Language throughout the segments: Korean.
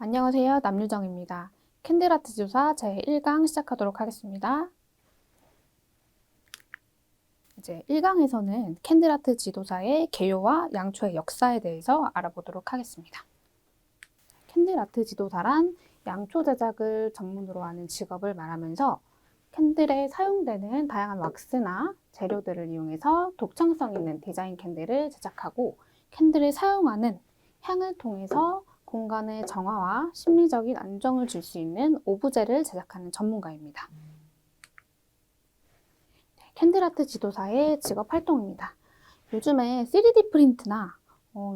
안녕하세요. 남유정입니다. 캔들아트 조사 제1강 시작하도록 하겠습니다. 이제 1강에서는 캔들아트 지도사의 개요와 양초의 역사에 대해서 알아보도록 하겠습니다. 캔들아트 지도사란 양초 제작을 전문으로 하는 직업을 말하면서 캔들에 사용되는 다양한 왁스나 재료들을 이용해서 독창성 있는 디자인 캔들을 제작하고 캔들을 사용하는 향을 통해서 공간의 정화와 심리적인 안정을 줄 수 있는 오브제를 제작하는 전문가입니다. 캔들아트 지도사의 직업 활동입니다. 요즘에 3D 프린트나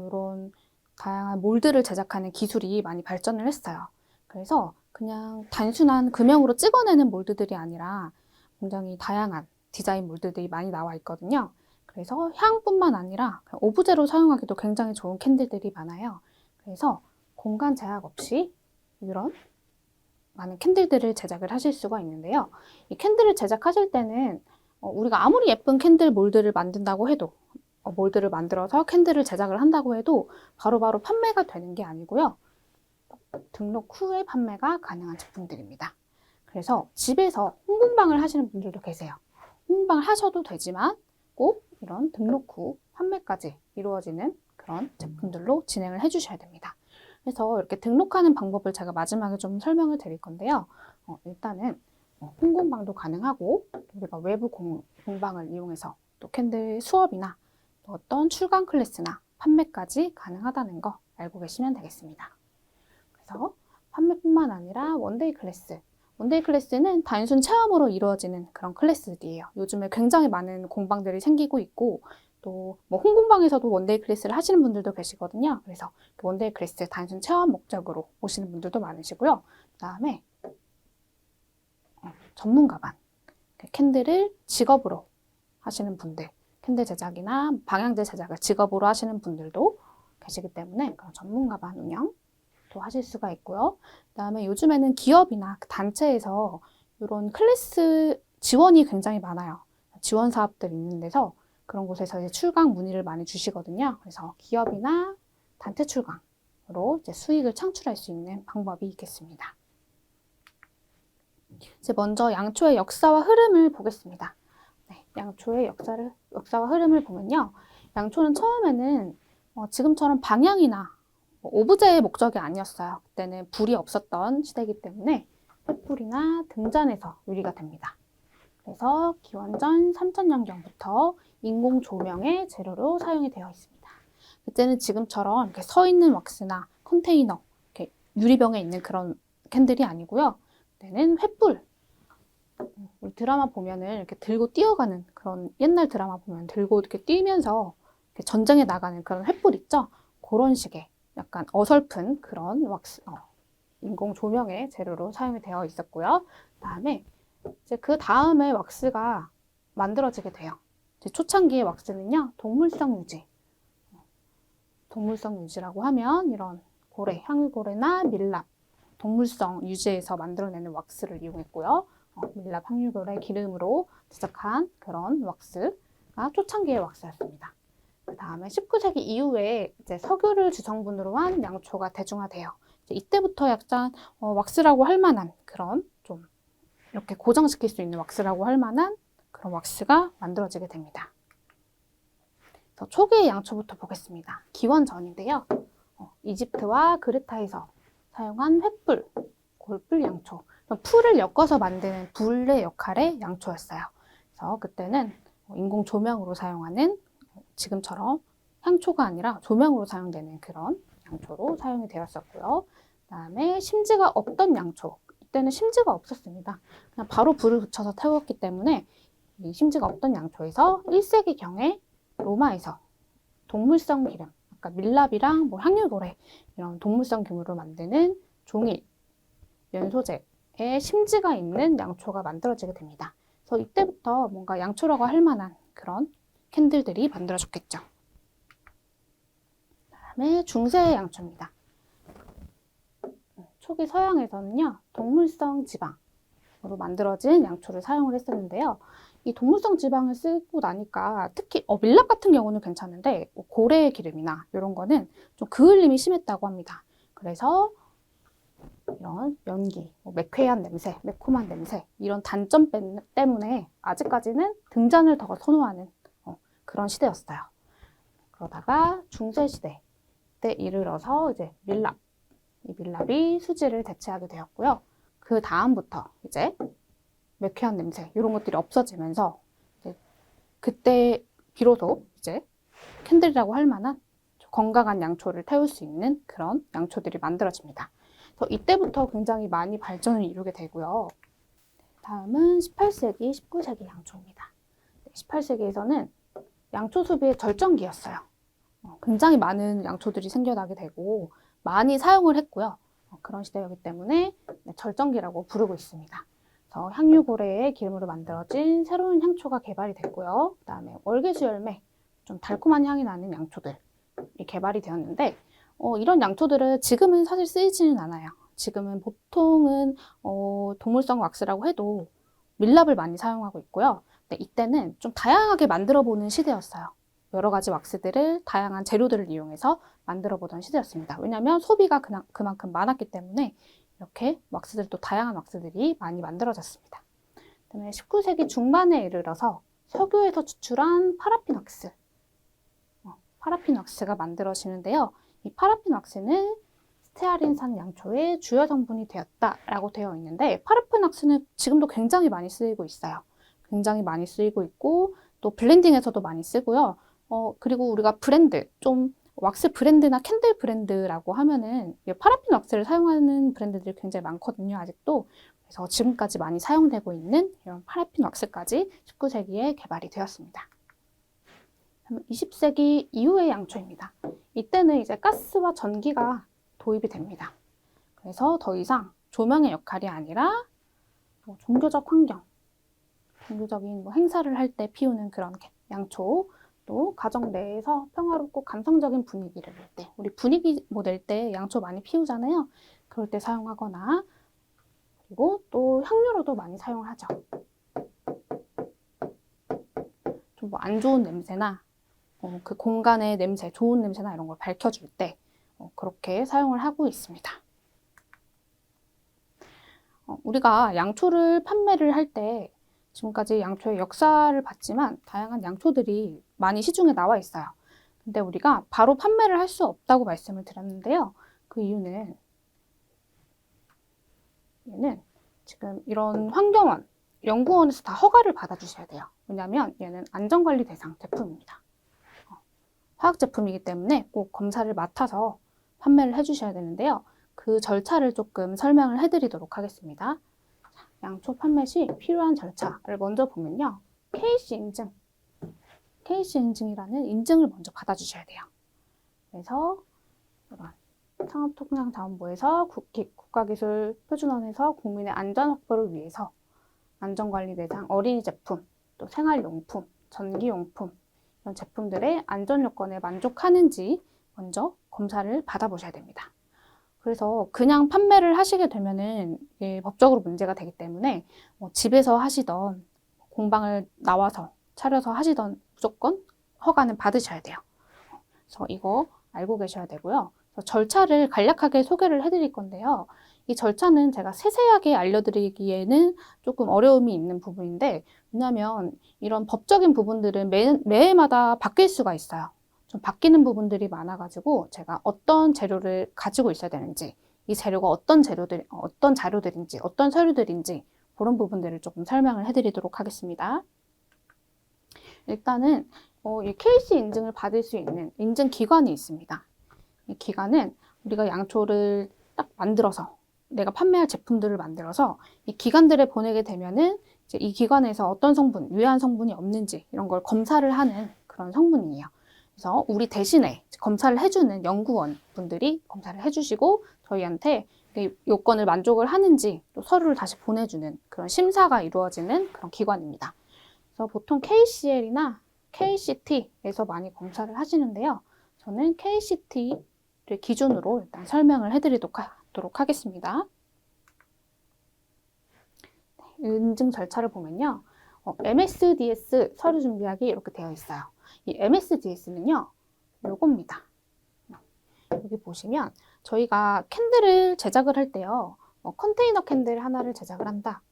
이런 다양한 몰드를 제작하는 기술이 많이 발전을 했어요. 그래서 그냥 단순한 금형으로 찍어내는 몰드들이 아니라 굉장히 다양한 디자인 몰드들이 많이 나와 있거든요. 그래서 향뿐만 아니라 오브제로 사용하기도 굉장히 좋은 캔들들이 많아요. 그래서 공간 제약 없이 이런 많은 캔들들을 제작을 하실 수가 있는데요. 이 캔들을 제작하실 때는 우리가 아무리 예쁜 캔들 몰드를 만든다고 해도 몰드를 만들어서 캔들을 제작을 한다고 해도 바로바로 판매가 되는 게 아니고요. 등록 후에 판매가 가능한 제품들입니다. 그래서 집에서 홍공방을 하시는 분들도 계세요. 홍공방을 하셔도 되지만 꼭 이런 등록 후 판매까지 이루어지는 그런 제품들로 진행을 해주셔야 됩니다. 그래서 이렇게 등록하는 방법을 제가 마지막에 좀 설명을 드릴 건데요. 일단은 홍공방도 가능하고 우리가 외부 공방을 이용해서 또 캔들 수업이나 또 어떤 출강 클래스나 판매까지 가능하다는 거 알고 계시면 되겠습니다. 그래서 판매뿐만 아니라 원데이 클래스. 원데이 클래스는 단순 체험으로 이루어지는 그런 클래스들이에요. 요즘에 굉장히 많은 공방들이 생기고 있고 또 뭐 홍공방에서도 원데이 클래스를 하시는 분들도 계시거든요. 그래서 원데이 클래스 단순 체험 목적으로 오시는 분들도 많으시고요. 그다음에 전문 가반. 캔들을 직업으로 하시는 분들, 캔들 제작이나 방향제 제작을 직업으로 하시는 분들도 계시기 때문에 그런 전문 가반 운영도 하실 수가 있고요. 그다음에 요즘에는 기업이나 단체에서 이런 클래스 지원이 굉장히 많아요. 지원 사업들이 있는 데서 그런 곳에서 이제 출강 문의를 많이 주시거든요. 그래서 기업이나 단체 출강으로 이제 수익을 창출할 수 있는 방법이 있겠습니다. 이제 먼저 양초의 역사와 흐름을 보겠습니다. 네, 양초의 역사와 흐름을 보면요. 양초는 처음에는 지금처럼 방향이나 오브제의 목적이 아니었어요. 그때는 불이 없었던 시대이기 때문에 횃불이나 등잔에서 유리가 됩니다. 그래서 기원전 3000년경부터 인공 조명의 재료로 사용이 되어 있습니다. 그때는 지금처럼 이렇게 서 있는 왁스나 컨테이너, 이렇게 유리병에 있는 그런 캔들이 아니고요. 그때는 횃불. 우리 드라마 보면은 이렇게 들고 뛰어가는 그런 옛날 드라마 보면 들고 이렇게 뛰면서 이렇게 전쟁에 나가는 그런 횃불 있죠? 그런 식의 약간 어설픈 그런 왁스, 인공 조명의 재료로 사용이 되어 있었고요. 그다음에 이제 그 다음에 왁스가 만들어지게 돼요. 이제 초창기의 왁스는요, 동물성 유지. 동물성 유지라고 하면 이런 고래, 향유고래나 밀랍, 동물성 유지에서 만들어내는 왁스를 이용했고요. 밀랍, 향유고래 기름으로 제작한 그런 왁스가 초창기의 왁스였습니다. 그 다음에 19세기 이후에 이제 석유를 주성분으로 한 양초가 대중화돼요. 이때부터 약간 왁스라고 할 만한 그런 좀 이렇게 고정시킬 수 있는 왁스라고 할 만한 그런 왁스가 만들어지게 됩니다. 그래서 초기의 양초부터 보겠습니다. 기원전인데요. 이집트와 그레타에서 사용한 횃불, 골불 양초. 풀을 엮어서 만드는 불의 역할의 양초였어요. 그래서 그때는 인공 조명으로 사용하는 지금처럼 향초가 아니라 조명으로 사용되는 그런 양초로 사용이 되었었고요. 그다음에 심지가 없던 양초. 이때는 심지가 없었습니다. 그냥 바로 불을 붙여서 태웠기 때문에 이 심지가 없던 양초에서 1세기경에 로마에서 동물성 기름, 아까 밀랍이랑 뭐 향유고래 이런 동물성 기름으로 만드는 종이, 연소재에 심지가 있는 양초가 만들어지게 됩니다. 그래서 이때부터 뭔가 양초라고 할 만한 그런 캔들들이 만들어졌겠죠. 그다음에 중세의 양초입니다. 초기 서양에서는요, 동물성 지방으로 만들어진 양초를 사용을 했었는데요. 이 동물성 지방을 쓰고 나니까 특히 밀랍 같은 경우는 괜찮은데 고래 기름이나 이런 거는 좀 그을림이 심했다고 합니다. 그래서 이런 연기, 매쾌한 냄새, 매콤한 냄새 이런 단점 때문에 아직까지는 등잔을 더 선호하는 그런 시대였어요. 그러다가 중세 시대 때 이르러서 이제 밀랍, 이 밀랍이 수지를 대체하게 되었고요. 그 다음부터 이제 매쾌한 냄새 이런 것들이 없어지면서 이제 그때 비로소 이제 캔들이라고 할 만한 건강한 양초를 태울 수 있는 그런 양초들이 만들어집니다. 그래서 이때부터 굉장히 많이 발전을 이루게 되고요. 다음은 18세기, 19세기 양초입니다. 18세기에서는 양초 수비의 절정기였어요. 굉장히 많은 양초들이 생겨나게 되고 많이 사용을 했고요. 그런 시대였기 때문에 절정기라고 부르고 있습니다. 그래서 향유고래의 기름으로 만들어진 새로운 향초가 개발이 됐고요. 그 다음에 월계수 열매, 좀 달콤한 향이 나는 양초들이 개발이 되었는데 이런 양초들은 지금은 사실 쓰이지는 않아요. 지금은 보통은 동물성 왁스라고 해도 밀랍을 많이 사용하고 있고요. 근데 이때는 좀 다양하게 만들어 보는 시대였어요. 여러 가지 왁스들을 다양한 재료들을 이용해서 만들어 보던 시대였습니다. 왜냐하면 소비가 그만큼 많았기 때문에 이렇게 왁스들도 다양한 왁스들이 많이 만들어졌습니다. 그다음에 19세기 중반에 이르러서 석유에서 추출한 파라핀 왁스, 파라핀 왁스가 만들어지는데요. 이 파라핀 왁스는 스테아린산 양초의 주요 성분이 되었다라고 되어 있는데 파라핀 왁스는 지금도 굉장히 많이 쓰이고 있어요. 굉장히 많이 쓰이고 있고 또 블렌딩에서도 많이 쓰고요. 그리고 우리가 브랜드, 좀 왁스 브랜드나 캔들 브랜드라고 하면은 파라핀 왁스를 사용하는 브랜드들이 굉장히 많거든요, 아직도. 그래서 지금까지 많이 사용되고 있는 이런 파라핀 왁스까지 19세기에 개발이 되었습니다. 20세기 이후의 양초입니다. 이때는 이제 가스와 전기가 도입이 됩니다. 그래서 더 이상 조명의 역할이 아니라 종교적 환경, 종교적인 행사를 할 때 피우는 그런 양초, 또 가정 내에서 평화롭고 감성적인 분위기를 낼 때, 우리 분위기 낼 때 양초 많이 피우잖아요. 그럴 때 사용하거나, 그리고 또 향료로도 많이 사용하죠. 좀 안 좋은 냄새나 그 공간의 냄새, 좋은 냄새나 이런 걸 밝혀줄 때 그렇게 사용을 하고 있습니다. 우리가 양초를 판매를 할 때 지금까지 양초의 역사를 봤지만 다양한 양초들이 많이 시중에 나와 있어요. 근데 우리가 바로 판매를 할 수 없다고 말씀을 드렸는데요. 그 이유는 얘는 지금 이런 환경원, 연구원에서 다 허가를 받아주셔야 돼요. 왜냐하면 얘는 안전관리 대상 제품입니다. 화학 제품이기 때문에 꼭 검사를 맡아서 판매를 해주셔야 되는데요. 그 절차를 조금 설명을 해드리도록 하겠습니다. 양초 판매 시 필요한 절차를 먼저 보면요. KC 인증, KC 인증이라는 인증을 먼저 받아주셔야 돼요. 그래서 이런 산업통상자원부에서 국가기술표준원에서 국민의 안전 확보를 위해서 안전관리 대상 어린이 제품, 또 생활용품, 전기용품 이런 제품들의 안전 요건에 만족하는지 먼저 검사를 받아보셔야 됩니다. 그래서 그냥 판매를 하시게 되면은 이게 법적으로 문제가 되기 때문에 집에서 하시던 공방을 나와서 차려서 하시던 무조건 허가는 받으셔야 돼요. 그래서 이거 알고 계셔야 되고요. 절차를 간략하게 소개를 해드릴 건데요. 이 절차는 제가 세세하게 알려드리기에는 조금 어려움이 있는 부분인데 왜냐하면 이런 법적인 부분들은 매해마다 바뀔 수가 있어요. 좀 바뀌는 부분들이 많아가지고 제가 어떤 재료를 가지고 있어야 되는지 이 재료가 어떤 자료들인지 어떤 서류들인지 그런 부분들을 조금 설명을 해드리도록 하겠습니다. 일단은 이 KC 인증을 받을 수 있는 인증 기관이 있습니다. 이 기관은 우리가 양초를 딱 만들어서 내가 판매할 제품들을 만들어서 이 기관들에 보내게 되면은 이제 이 기관에서 어떤 성분, 유해한 성분이 없는지 이런 걸 검사를 하는 그런 성분이에요. 그래서 우리 대신에 검사를 해주는 연구원 분들이 검사를 해주시고 저희한테 요건을 만족을 하는지 또 서류를 다시 보내주는 그런 심사가 이루어지는 그런 기관입니다. 그래서 보통 KCL이나 KCT에서 많이 검사를 하시는데요. 저는 KCT를 기준으로 일단 설명을 해드리도록 하겠습니다. 인증 절차를 보면요. MSDS 서류 준비하기 이렇게 되어 있어요. 이 MSDS는요. 요겁니다. 여기 보시면 저희가 캔들을 제작을 할 때요. 컨테이너 캔들 하나를 제작을 한다.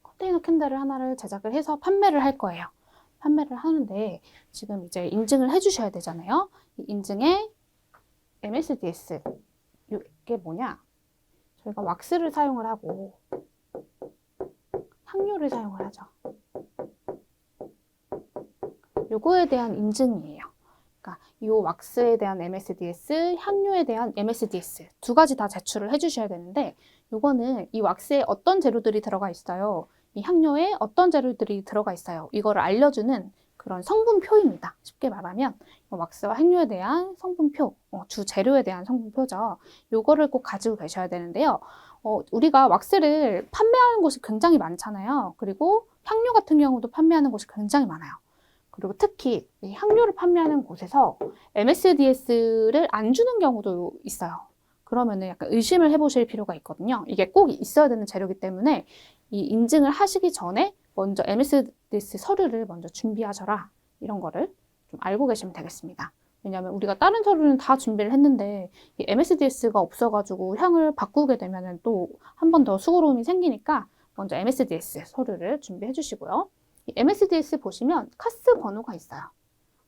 컨테이너 캔들을 하나를 제작을 해서 판매를 할 거예요. 판매를 하는데 지금 이제 인증을 해주셔야 되잖아요. 이 인증에 MSDS, 이게 뭐냐? 저희가 왁스를 사용을 하고 향료를 사용을 하죠. 요거에 대한 인증이에요. 그러니까 이 왁스에 대한 MSDS, 향료에 대한 MSDS 두 가지 다 제출을 해주셔야 되는데 요거는 이 왁스에 어떤 재료들이 들어가 있어요. 이 향료에 어떤 재료들이 들어가 있어요. 이거를 알려주는 그런 성분표입니다. 쉽게 말하면 왁스와 향료에 대한 성분표, 주 재료에 대한 성분표죠. 요거를 꼭 가지고 계셔야 되는데요. 우리가 왁스를 판매하는 곳이 굉장히 많잖아요. 그리고 향료 같은 경우도 판매하는 곳이 굉장히 많아요. 그리고 특히 이 향료를 판매하는 곳에서 MSDS를 안 주는 경우도 있어요. 그러면은 약간 의심을 해보실 필요가 있거든요. 이게 꼭 있어야 되는 재료이기 때문에 이 인증을 하시기 전에 먼저 MSDS 서류를 먼저 준비하셔라. 이런 거를 좀 알고 계시면 되겠습니다. 왜냐하면 우리가 다른 서류는 다 준비를 했는데 이 MSDS가 없어가지고 향을 바꾸게 되면은 또 한 번 더 수고로움이 생기니까 먼저 MSDS 서류를 준비해 주시고요. 이 MSDS 보시면 카스 번호가 있어요.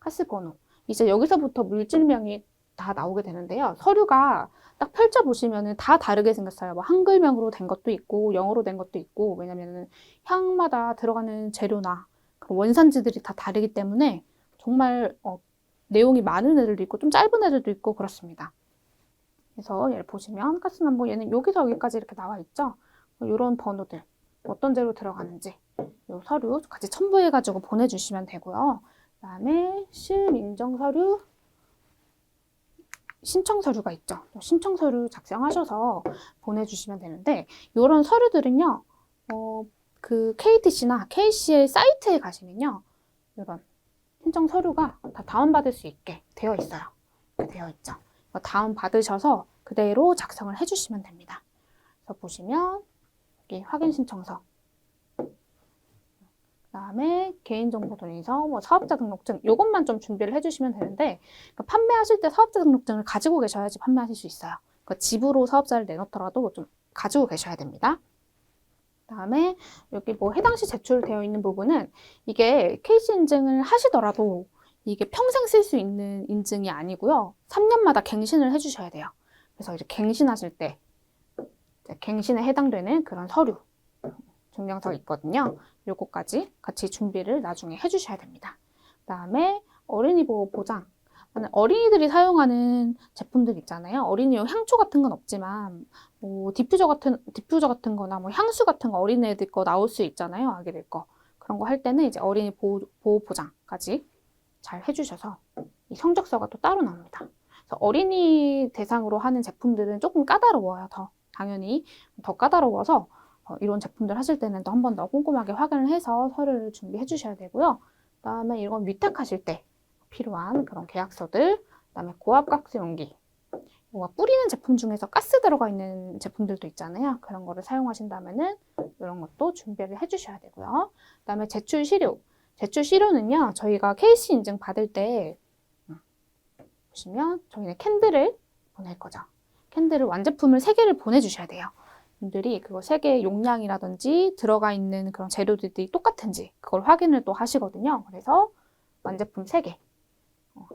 카스 번호. 이제 여기서부터 물질명이 다 나오게 되는데요. 서류가 딱 펼쳐보시면 다 다르게 생겼어요. 뭐 한글명으로 된 것도 있고 영어로 된 것도 있고 왜냐면은 향마다 들어가는 재료나 원산지들이 다 다르기 때문에 정말 내용이 많은 애들도 있고 좀 짧은 애들도 있고 그렇습니다. 그래서 얘를 보시면 가스난보 얘는 여기서 여기까지 이렇게 나와 있죠. 이런 번호들 어떤 재료 들어가는지 이 서류 같이 첨부해가지고 보내주시면 되고요. 그 다음에 실인정 서류 신청 서류가 있죠. 신청 서류 작성하셔서 보내주시면 되는데 이런 서류들은요. 그 KTC나 KCL 사이트에 가시면요. 이런 신청 서류가 다 다운받을 수 있게 되어 있어요. 이렇게 되어 있죠. 다운받으셔서 그대로 작성을 해주시면 됩니다. 그래서 보시면 여기 확인 신청서 그다음에 개인정보동의서, 뭐 사업자 등록증 이것만 좀 준비를 해주시면 되는데 그러니까 판매하실 때 사업자 등록증을 가지고 계셔야지 판매하실 수 있어요. 그러니까 집으로 사업자를 내놓더라도 좀 가지고 계셔야 됩니다. 그다음에 여기 뭐 해당 시 제출되어 있는 부분은 이게 KC 인증을 하시더라도 이게 평생 쓸 수 있는 인증이 아니고요. 3년마다 갱신을 해주셔야 돼요. 그래서 이제 갱신하실 때 갱신에 해당되는 그런 서류 증명서 있거든요. 요거까지 같이 준비를 나중에 해주셔야 됩니다. 그 다음에 어린이 보호 보장. 어린이들이 사용하는 제품들 있잖아요. 어린이용 향초 같은 건 없지만 뭐 디퓨저 같은 거나 뭐 향수 같은 거 어린애들 거 나올 수 있잖아요. 아기들 거. 그런 거 할 때는 이제 어린이 보호 보장까지 잘 해주셔서 이 성적서가 또 따로 나옵니다. 그래서 어린이 대상으로 하는 제품들은 조금 까다로워요. 당연히 더 까다로워서 이런 제품들 하실 때는 또 한 번 더 꼼꼼하게 확인을 해서 서류를 준비해 주셔야 되고요. 그 다음에 이건 위탁하실 때 필요한 그런 계약서들, 그 다음에 고압가스 용기, 뭔가 뿌리는 제품 중에서 가스 들어가 있는 제품들도 있잖아요. 그런 거를 사용하신다면은 이런 것도 준비를 해주셔야 되고요. 그 다음에 제출 시료. 제출 시료는요, 저희가 KC 인증 받을 때 보시면 저희는 캔들을 보낼 거죠. 캔들을 완제품을 3개를 보내주셔야 돼요. 분들이 그거 3개의 용량이라든지 들어가 있는 그런 재료들이 똑같은지 그걸 확인을 또 하시거든요. 그래서 완제품 3개,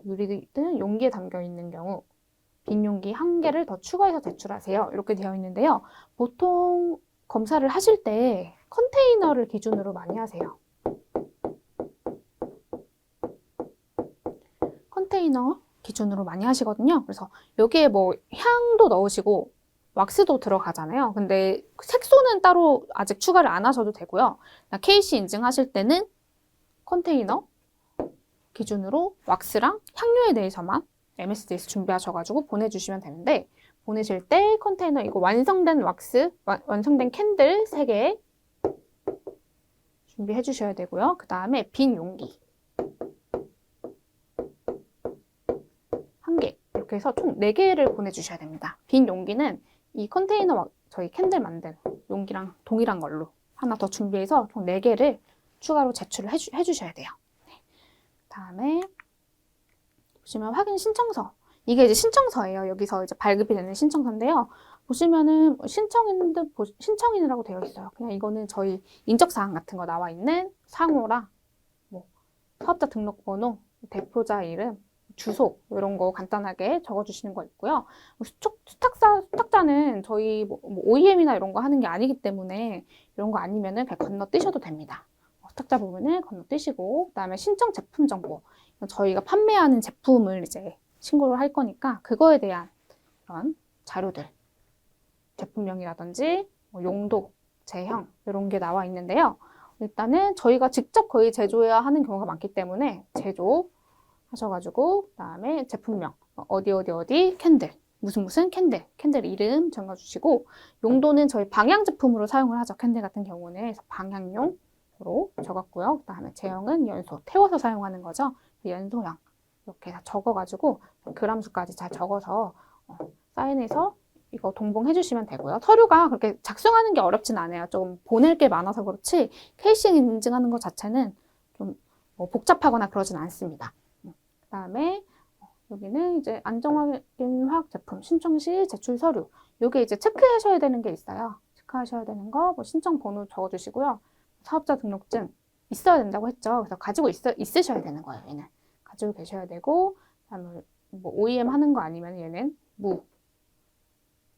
유리든 용기에 담겨 있는 경우 빈 용기 1개를 더 추가해서 제출하세요. 이렇게 되어 있는데요. 보통 검사를 하실 때 컨테이너를 기준으로 많이 하세요. 컨테이너 기준으로 많이 하시거든요. 그래서 여기에 뭐 향도 넣으시고 왁스도 들어가잖아요. 근데 색소는 따로 아직 추가를 안 하셔도 되고요. KC 인증하실 때는 컨테이너 기준으로 왁스랑 향료에 대해서만 MSDS 준비하셔가지고 보내주시면 되는데 보내실 때 컨테이너 이거 완성된 왁스, 완성된 캔들 3개 준비해 주셔야 되고요. 그 다음에 빈 용기 1개 이렇게 해서 총 4개를 보내주셔야 됩니다. 빈 용기는 이 컨테이너 저희 캔들 만든 용기랑 동일한 걸로 하나 더 준비해서 총 4개를 추가로 제출을 해주셔야 돼요. 네. 다음에 보시면 확인 신청서. 이게 이제 신청서예요. 여기서 이제 발급이 되는 신청서인데요. 보시면은 신청인이라고 되어 있어요. 그냥 이거는 저희 인적사항 같은 거 나와 있는 상호랑 뭐 사업자 등록번호, 대표자 이름, 주소 이런 거 간단하게 적어주시는 거 있고요. 수탁자는 저희 뭐 OEM이나 이런 거 하는 게 아니기 때문에 이런 거 아니면은 그냥 건너뛰셔도 됩니다. 수탁자 부분을 건너뛰시고 그다음에 신청 제품 정보. 저희가 판매하는 제품을 이제 신고를 할 거니까 그거에 대한 그런 자료들, 제품명이라든지 뭐 용도, 제형 이런 게 나와 있는데요. 일단은 저희가 직접 거의 제조해야 하는 경우가 많기 때문에 제조하셔가지고 그다음에 제품명, 어디 캔들, 무슨 캔들 이름 적어주시고 용도는 저희 방향 제품으로 사용을 하죠. 캔들 같은 경우는 그래서 방향용으로 적었고요. 그다음에 제형은 연소, 태워서 사용하는 거죠. 연소형 이렇게 다 적어가지고 그람수까지 잘 적어서 사인해서 이거 동봉해 주시면 되고요. 서류가 그렇게 작성하는 게 어렵진 않아요. 좀 보낼 게 많아서 그렇지 KC 인증하는 것 자체는 좀 복잡하거나 그러진 않습니다. 그다음에 여기는 이제 안정확인 화학 제품 신청 시 제출 서류. 요게 이제 체크하셔야 되는 게 있어요. 체크하셔야 되는 거 뭐 신청 번호 적어주시고요. 사업자 등록증 있어야 된다고 했죠. 그래서 가지고 있으셔야 되는 거예요. 얘는 가지고 계셔야 되고, 그다음에 뭐 OEM 하는 거 아니면 얘는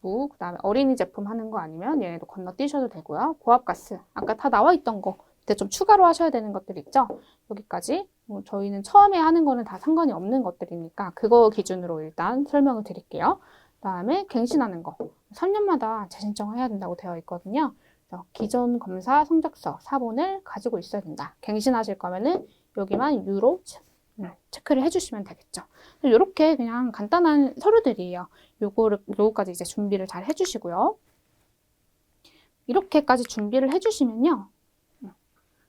그다음에 어린이 제품 하는 거 아니면 얘네도 건너뛰셔도 되고요. 고압가스 아까 다 나와 있던 거 그때 좀 추가로 하셔야 되는 것들 있죠. 여기까지 뭐 저희는 처음에 하는 거는 다 상관이 없는 것들이니까 그거 기준으로 일단 설명을 드릴게요. 그다음에 갱신하는 거 3년마다 재신청해야 된다고 되어 있거든요. 그래서 기존 검사 성적서 사본을 가지고 있어야 된다. 갱신하실 거면은 여기만 유로 체크를 해주시면 되겠죠. 이렇게 그냥 간단한 서류들이에요. 요거까지 이제 준비를 잘 해주시고요. 이렇게까지 준비를 해주시면요.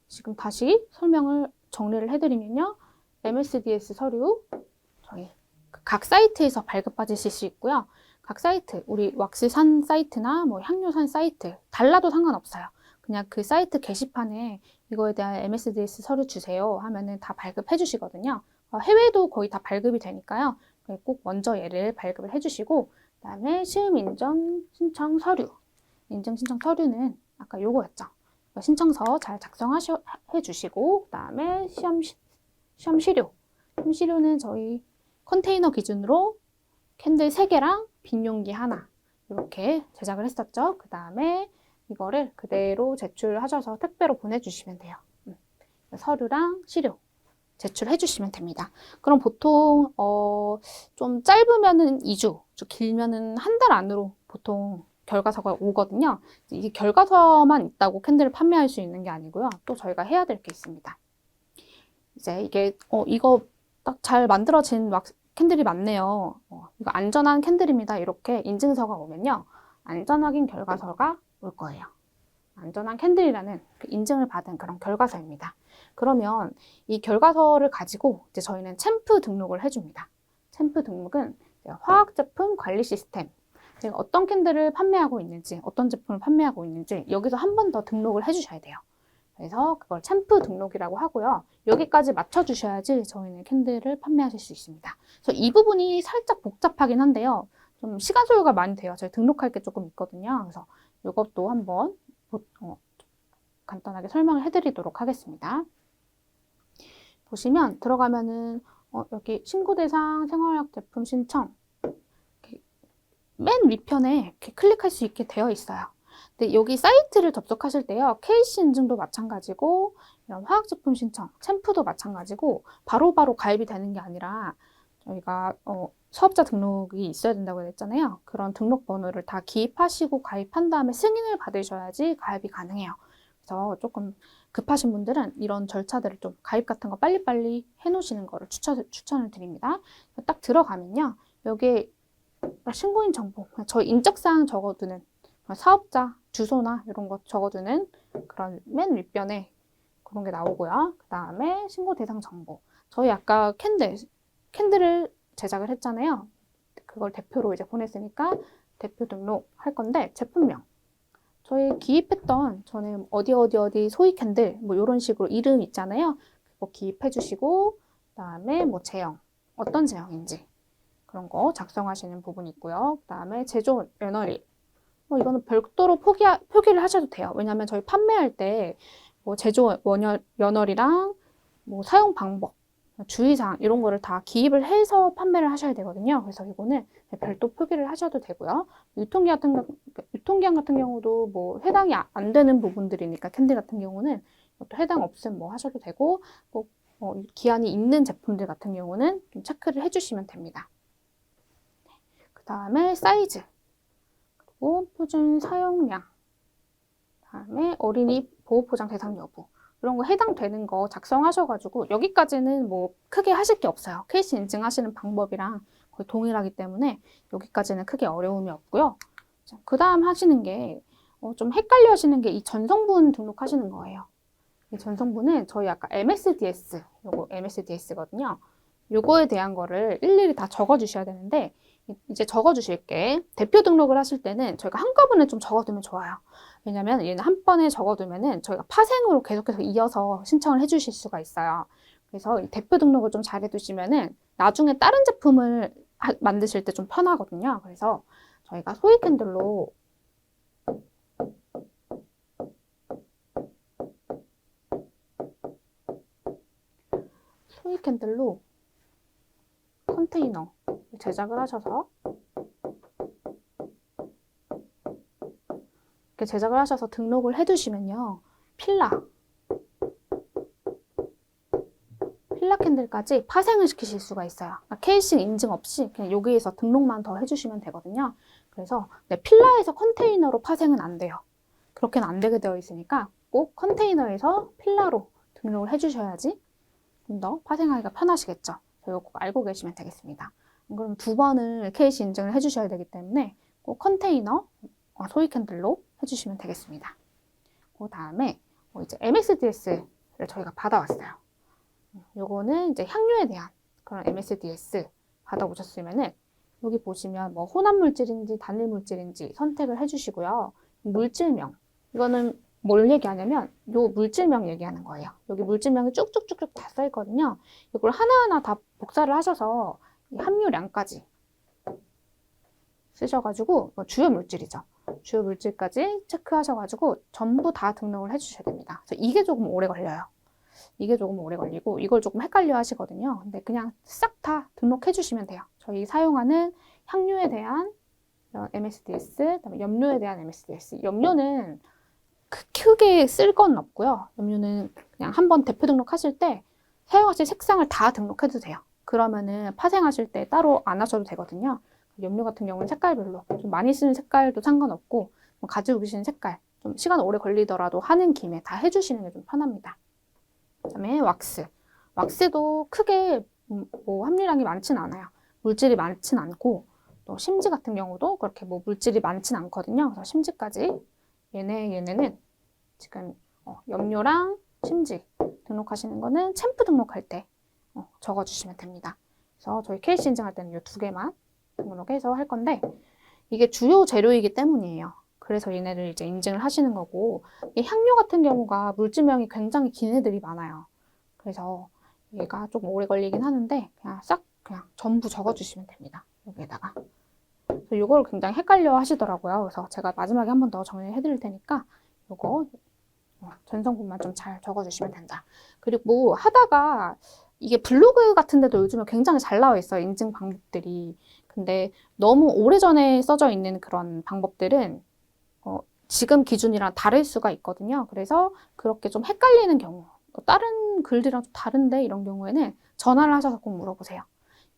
지금 다시 설명을 정리를 해드리면요. MSDS 서류 저희 각 사이트에서 발급받으실 수 있고요. 각 사이트, 우리 왁스산 사이트나 뭐 향료산 사이트 달라도 상관없어요. 그냥 그 사이트 게시판에 이거에 대한 MSDS 서류 주세요 하면은 다 발급해 주시거든요. 해외도 거의 다 발급이 되니까요. 꼭 먼저 얘를 발급을 해주시고 그다음에 시험 인정 신청 서류. 인증 신청 서류는 아까 요거였죠. 신청서 잘 작성해 주시고 그다음에 시험 시료. 시험 시료는 저희 컨테이너 기준으로 캔들 3개랑 빈 용기 하나 이렇게 제작을 했었죠. 그다음에 이거를 그대로 제출하셔서 택배로 보내주시면 돼요. 서류랑 시료 제출해 주시면 됩니다. 그럼 보통 좀 짧으면은 2주, 좀 길면은 한 달 안으로 보통 결과서가 오거든요. 이게 결과서만 있다고 캔들을 판매할 수 있는 게 아니고요. 또 저희가 해야 될 게 있습니다. 이제 이게 이거 딱 잘 만들어진 캔들이 많네요. 이거 안전한 캔들입니다. 이렇게 인증서가 오면요. 안전 확인 결과서가 올 거예요. 안전한 캔들이라는 그 인증을 받은 그런 결과서입니다. 그러면 이 결과서를 가지고 이제 저희는 챔프 등록을 해줍니다. 챔프 등록은 화학제품 관리 시스템, 제가 어떤 캔들을 판매하고 있는지, 어떤 제품을 판매하고 있는지 여기서 한 번 더 등록을 해주셔야 돼요. 그래서 그걸 챔프 등록이라고 하고요. 여기까지 맞춰주셔야지 저희는 캔들을 판매하실 수 있습니다. 그래서 이 부분이 살짝 복잡하긴 한데요. 좀 시간 소요가 많이 돼요. 저희 등록할 게 조금 있거든요. 그래서 이것도 한번 간단하게 설명을 해드리도록 하겠습니다. 보시면 들어가면은 여기 신고 대상 생활학 제품 신청 맨 위편에 이렇게 클릭할 수 있게 되어 있어요. 근데 여기 사이트를 접속하실 때요. KC 인증도 마찬가지고 이런 화학제품 신청, 챔프도 마찬가지고 바로바로 가입이 되는 게 아니라 저희가 사업자 등록이 있어야 된다고 했잖아요. 그런 등록 번호를 다 기입하시고 가입한 다음에 승인을 받으셔야지 가입이 가능해요. 그래서 조금 급하신 분들은 이런 절차들을 좀 가입 같은 거 빨리빨리 해놓으시는 거를 추천을 드립니다. 딱 들어가면요. 여기 신고인 정보, 저희 인적사항 적어두는 사업자 주소나 이런 거 적어두는 그런 맨 윗변에 그런 게 나오고요. 그 다음에 신고 대상 정보. 저희 아까 캔들을 제작을 했잖아요. 그걸 대표로 이제 보냈으니까 대표 등록 할 건데 제품명. 저희 기입했던 저는 어디 소이 캔들 뭐 이런 식으로 이름 있잖아요. 그거 기입해 주시고 그다음에 뭐 제형 어떤 제형인지 그런 거 작성하시는 부분이 있고요. 그 다음에 제조 연월일. 이거는 별도로 표기를 하셔도 돼요. 왜냐하면 저희 판매할 때 뭐 제조 연월이랑 뭐 사용 방법, 주의사항 이런 거를 다 기입을 해서 판매를 하셔야 되거든요. 그래서 이거는 별도 표기를 하셔도 되고요. 유통기한 같은 경우도 뭐 해당이 안 되는 부분들이니까 캔디 같은 경우는 또 해당 없음 뭐 하셔도 되고 꼭 기한이 있는 제품들 같은 경우는 좀 체크를 해주시면 됩니다. 그 다음에 사이즈, 그리고 표준 사용량, 다음에 어린이 보호포장 대상 여부 이런 거 해당되는 거 작성하셔가지고 여기까지는 뭐 크게 하실 게 없어요. 케이스 인증하시는 방법이랑 거의 동일하기 때문에 여기까지는 크게 어려움이 없고요. 그 다음 하시는 게 좀 헷갈려 하시는 게 이 전성분 등록하시는 거예요. 이 전성분은 저희 아까 MSDS, 요거 MSDS거든요. 요거에 대한 거를 일일이 다 적어 주셔야 되는데 이제 적어 주실게. 대표 등록을 하실 때는 저희가 한꺼번에 좀 적어두면 좋아요. 왜냐면 얘는 한 번에 적어두면은 저희가 파생으로 계속해서 이어서 신청을 해 주실 수가 있어요. 그래서 이 대표 등록을 좀 잘 해두시면은 나중에 다른 제품을 만드실 때 좀 편하거든요. 그래서 저희가 소이 캔들로 컨테이너 제작을 하셔서 이렇게 제작을 하셔서 등록을 해두시면요. 필라 캔들까지 파생을 시키실 수가 있어요. 그러니까 케이싱 인증 없이 그냥 여기에서 등록만 더 해주시면 되거든요. 그래서 필라에서 컨테이너로 파생은 안 돼요. 그렇게는 안 되게 되어 있으니까 꼭 컨테이너에서 필라로 등록을 해주셔야지 좀 더 파생하기가 편하시겠죠. 이거 꼭 알고 계시면 되겠습니다. 그럼 2번을 케이스 인증을 해주셔야 되기 때문에 꼭 컨테이너 소이 캔들로 해주시면 되겠습니다. 그 다음에 이제 MSDS를 저희가 받아왔어요. 요거는 이제 향료에 대한 그런 MSDS 받아오셨으면은 여기 보시면 뭐 혼합 물질인지 단일 물질인지 선택을 해주시고요. 물질명 이거는 뭘 얘기하냐면 요 물질명 얘기하는 거예요. 여기 물질명이 쭉쭉쭉쭉 다 써 있거든요. 이걸 하나하나 다 복사를 하셔서 이 함유량까지 쓰셔가지고 주요 물질이죠. 주요 물질까지 체크하셔가지고 전부 다 등록을 해주셔야 됩니다. 그래서 이게 조금 오래 걸려요. 이게 조금 오래 걸리고 이걸 조금 헷갈려 하시거든요. 근데 그냥 싹 다 등록해 주시면 돼요. 저희 사용하는 향료에 대한 MSDS, 그다음에 염료에 대한 MSDS. 염료는 크게 쓸 건 없고요. 염료는 그냥 한번 대표 등록하실 때 사용하실 색상을 다 등록해도 돼요. 그러면은 파생하실 때 따로 안 하셔도 되거든요. 염료 같은 경우는 색깔별로 좀 많이 쓰는 색깔도 상관없고 가지고 계시는 색깔 좀 시간 오래 걸리더라도 하는 김에 다 해주시는 게 좀 편합니다. 그다음에 왁스도 크게 뭐 함유량이 많진 않아요. 물질이 많진 않고 또 심지 같은 경우도 그렇게 뭐 물질이 많진 않거든요. 그래서 심지까지 얘네는 지금 염료랑 심지 등록하시는 거는 챔프 등록할 때 적어주시면 됩니다. 그래서 저희 케이스 인증할 때는 이 2개만 등록해서 할 건데 이게 주요 재료이기 때문이에요. 그래서 얘네를 이제 인증을 하시는 거고 이 향료 같은 경우가 물질명이 굉장히 긴 애들이 많아요. 그래서 얘가 조금 오래 걸리긴 하는데 그냥 전부 적어주시면 됩니다. 여기에다가. 그래서 이걸 굉장히 헷갈려 하시더라고요. 그래서 제가 마지막에 한 번 더 정리해 드릴 테니까 이거 전성분만 좀 잘 적어주시면 된다. 그리고 하다가 이게 블로그 같은 데도 요즘에 굉장히 잘 나와 있어요. 인증 방법들이. 근데 너무 오래전에 써져 있는 그런 방법들은 지금 기준이랑 다를 수가 있거든요. 그래서 그렇게 좀 헷갈리는 경우, 다른 글들이랑 좀 다른데 이런 경우에는 전화를 하셔서 꼭 물어보세요.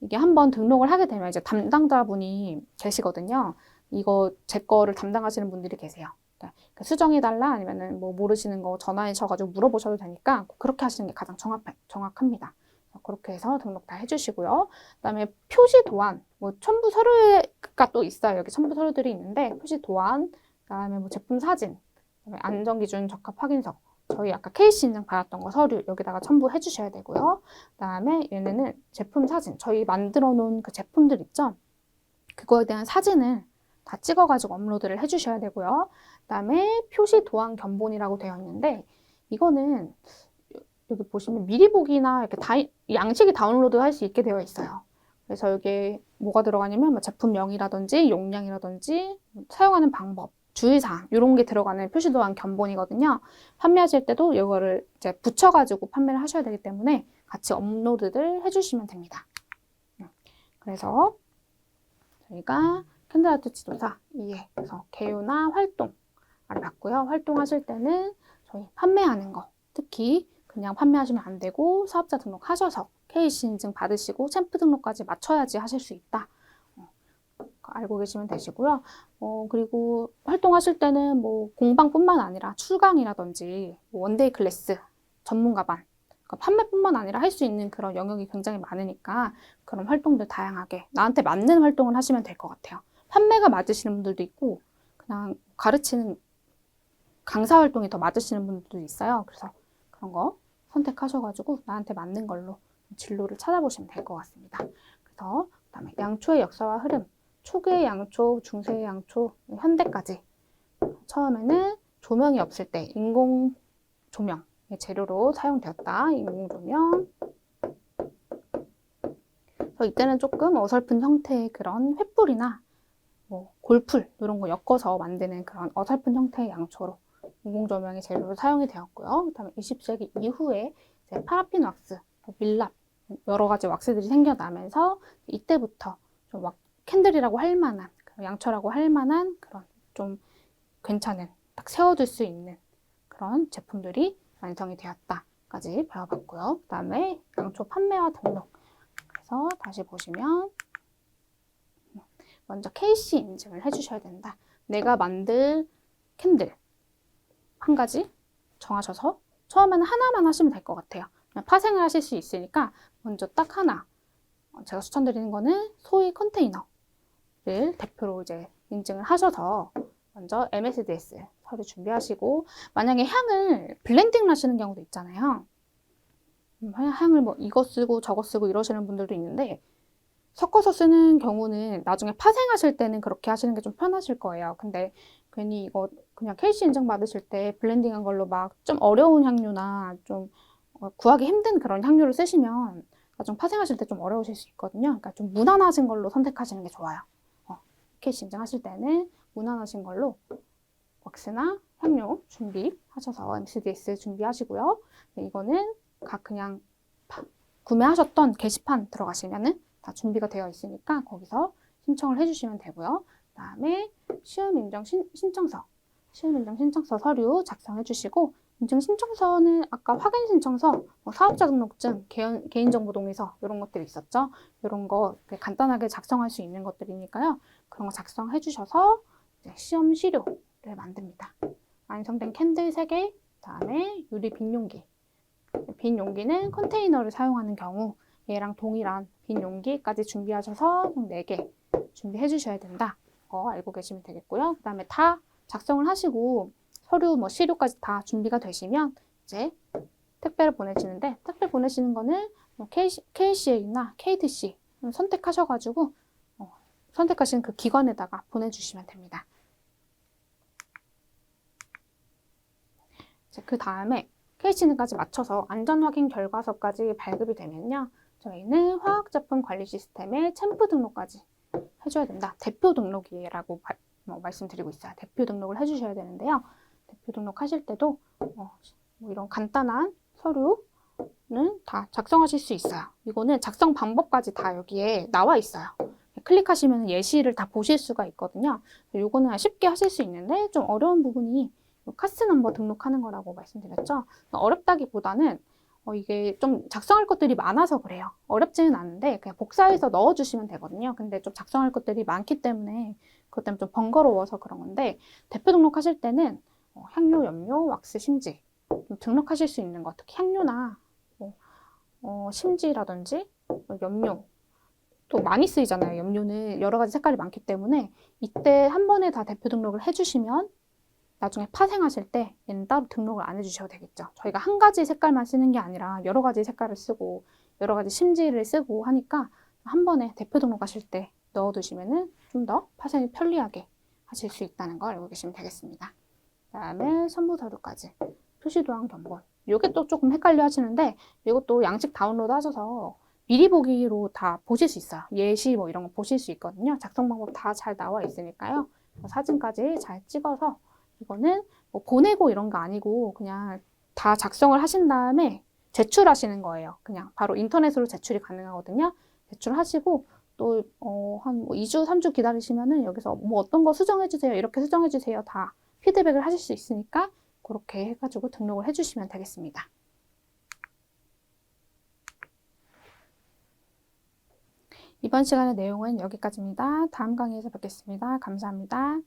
이게 한번 등록을 하게 되면 이제 담당자분이 계시거든요. 이거 제 거를 담당하시는 분들이 계세요. 그러니까 수정해달라 아니면은 뭐 모르시는 거 전화하셔가지고 물어보셔도 되니까 그렇게 하시는 게 가장 정확합니다. 그렇게 해서 등록 다 해주시고요. 그다음에 표시 도안, 뭐 첨부 서류가 또 있어요. 여기 첨부 서류들이 있는데 표시 도안, 그다음에 뭐 제품 사진, 그다음에 안전기준 적합 확인서, 저희 아까 케이스 인증 받았던 거 서류 여기다가 첨부해 주셔야 되고요. 그다음에 얘네는 제품 사진, 저희 만들어 놓은 그 제품들 있죠? 그거에 대한 사진을 다 찍어가지고 업로드를 해주셔야 되고요. 그다음에 표시 도안 견본이라고 되어 있는데 이거는 여기 보시면 미리 보기나 이렇게 양식이 다운로드 할 수 있게 되어 있어요. 그래서 여기에 뭐가 들어가냐면 뭐 제품명이라든지 용량이라든지 사용하는 방법, 주의사항 이런 게 들어가는 표시도안 견본이거든요. 판매하실 때도 이거를 이제 붙여가지고 판매를 하셔야 되기 때문에 같이 업로드를 해주시면 됩니다. 그래서 저희가 캔들아트 지도사 2회 그래서 개요나 활동을 봤고요. 활동하실 때는 저희 판매하는 거 특히 그냥 판매하시면 안 되고 사업자 등록하셔서 KC 인증 받으시고 챔프 등록까지 맞춰야지 하실 수 있다. 알고 계시면 되시고요. 그리고 활동하실 때는 뭐 공방뿐만 아니라 출강이라든지 뭐 원데이 클래스, 전문가반, 그러니까 판매뿐만 아니라 할 수 있는 그런 영역이 굉장히 많으니까 그런 활동들 다양하게 나한테 맞는 활동을 하시면 될 것 같아요. 판매가 맞으시는 분들도 있고 그냥 가르치는 강사 활동이 더 맞으시는 분들도 있어요. 그래서 그런 거 선택하셔가지고 나한테 맞는 걸로 진로를 찾아보시면 될 것 같습니다. 그래서 그다음에 양초의 역사와 흐름, 초기의 양초, 중세의 양초, 현대까지 처음에는 조명이 없을 때 인공 조명의 재료로 사용되었다. 인공 조명. 이때는 조금 어설픈 형태의 그런 횃불이나 뭐 골풀 이런 거 엮어서 만드는 그런 어설픈 형태의 양초로 인공조명의 재료로 사용이 되었고요. 그다음에 20세기 이후에 이제 파라핀 왁스, 밀랍 여러 가지 왁스들이 생겨나면서 이때부터 좀 캔들이라고 할 만한 양초라고 할 만한 그런 좀 괜찮은 딱 세워둘 수 있는 그런 제품들이 완성이 되었다까지 배워봤고요. 그다음에 양초 판매와 등록. 그래서 다시 보시면 먼저 KC 인증을 해주셔야 된다. 내가 만들 캔들 한 가지 정하셔서 처음에는 하나만 하시면 될 것 같아요. 그냥 파생을 하실 수 있으니까 먼저 딱 하나. 제가 추천드리는 거는 소위 컨테이너를 대표로 이제 인증을 하셔서 먼저 MSDS 서류 준비하시고 만약에 향을 블렌딩을 하시는 경우도 있잖아요. 향을 뭐 이거 쓰고 저거 쓰고 이러시는 분들도 있는데 섞어서 쓰는 경우는 나중에 파생하실 때는 그렇게 하시는 게 좀 편하실 거예요. 근데 괜히 이거 그냥 KC 인증 받으실 때 블렌딩한 걸로 막 좀 어려운 향료나 좀 구하기 힘든 그런 향료를 쓰시면 나중 파생하실 때 좀 어려우실 수 있거든요. 그러니까 좀 무난하신 걸로 선택하시는 게 좋아요. KC 인증하실 때는 무난하신 걸로 왁스나 향료 준비하셔서 MCDS 준비하시고요. 이거는 각 그냥 구매하셨던 게시판 들어가시면은 다 준비가 되어 있으니까 거기서 신청을 해주시면 되고요. 그 다음에 시험인정 신청서, 시험인정 신청서 서류 작성해 주시고 인증 신청서는 아까 확인 신청서, 사업자 등록증, 개인정보 동의서 이런 것들이 있었죠. 이런 거 간단하게 작성할 수 있는 것들이니까요. 그런 거 작성해 주셔서 이제 시험 시료를 만듭니다. 완성된 캔들 3개, 그다음에 유리 빈 용기. 빈 용기는 컨테이너를 사용하는 경우 얘랑 동일한 빈 용기까지 준비하셔서 총 4개 준비해 주셔야 된다. 알고 계시면 되겠고요. 그 다음에 다 작성을 하시고 서류 뭐 시료까지 다 준비가 되시면 이제 택배를 보내시는데 택배 보내시는 거는 뭐 KCA나 KTC 선택하셔가지고 선택하신 그 기관에다가 보내주시면 됩니다. 그 다음에 KCN까지 맞춰서 안전확인 결과서까지 발급이 되면요. 저희는 화학제품 관리 시스템에 챔프 등록까지 해줘야 된다. 대표 등록이라고 말씀드리고 있어요. 대표 등록을 해주셔야 되는데요. 대표 등록하실 때도 뭐 이런 간단한 서류는 다 작성하실 수 있어요. 이거는 작성 방법까지 다 여기에 나와 있어요. 클릭하시면 예시를 다 보실 수가 있거든요. 이거는 쉽게 하실 수 있는데 좀 어려운 부분이 카스 넘버 등록하는 거라고 말씀드렸죠. 어렵다기보다는 이게 좀 작성할 것들이 많아서 그래요. 어렵지는 않은데 그냥 복사해서 넣어주시면 되거든요. 근데 좀 작성할 것들이 많기 때문에 그것 때문에 좀 번거로워서 그런 건데 대표 등록하실 때는 향료, 염료, 왁스, 심지 등록하실 수 있는 것, 특히 향료나 심지라든지 염료 또 많이 쓰이잖아요. 염료는 여러 가지 색깔이 많기 때문에 이때 한 번에 다 대표 등록을 해주시면 나중에 파생하실 때 얘는 따로 등록을 안 해주셔도 되겠죠. 저희가 한 가지 색깔만 쓰는 게 아니라 여러 가지 색깔을 쓰고 여러 가지 심지를 쓰고 하니까 한 번에 대표 등록하실 때 넣어두시면 좀 더 파생이 편리하게 하실 수 있다는 걸 알고 계시면 되겠습니다. 그 다음에 선부 서류까지 표시도안 견본. 이게 또 조금 헷갈려 하시는데 이것도 양식 다운로드 하셔서 미리 보기로 다 보실 수 있어요. 예시 뭐 이런 거 보실 수 있거든요. 작성 방법 다 잘 나와 있으니까요. 사진까지 잘 찍어서 이거는 뭐 보내고 이런 거 아니고 그냥 다 작성을 하신 다음에 제출하시는 거예요. 그냥 바로 인터넷으로 제출이 가능하거든요. 제출하시고 또 한 2주, 3주 기다리시면은 여기서 뭐 어떤 거 수정해 주세요. 이렇게 수정해 주세요. 다 피드백을 하실 수 있으니까 그렇게 해가지고 등록을 해주시면 되겠습니다. 이번 시간의 내용은 여기까지입니다. 다음 강의에서 뵙겠습니다. 감사합니다.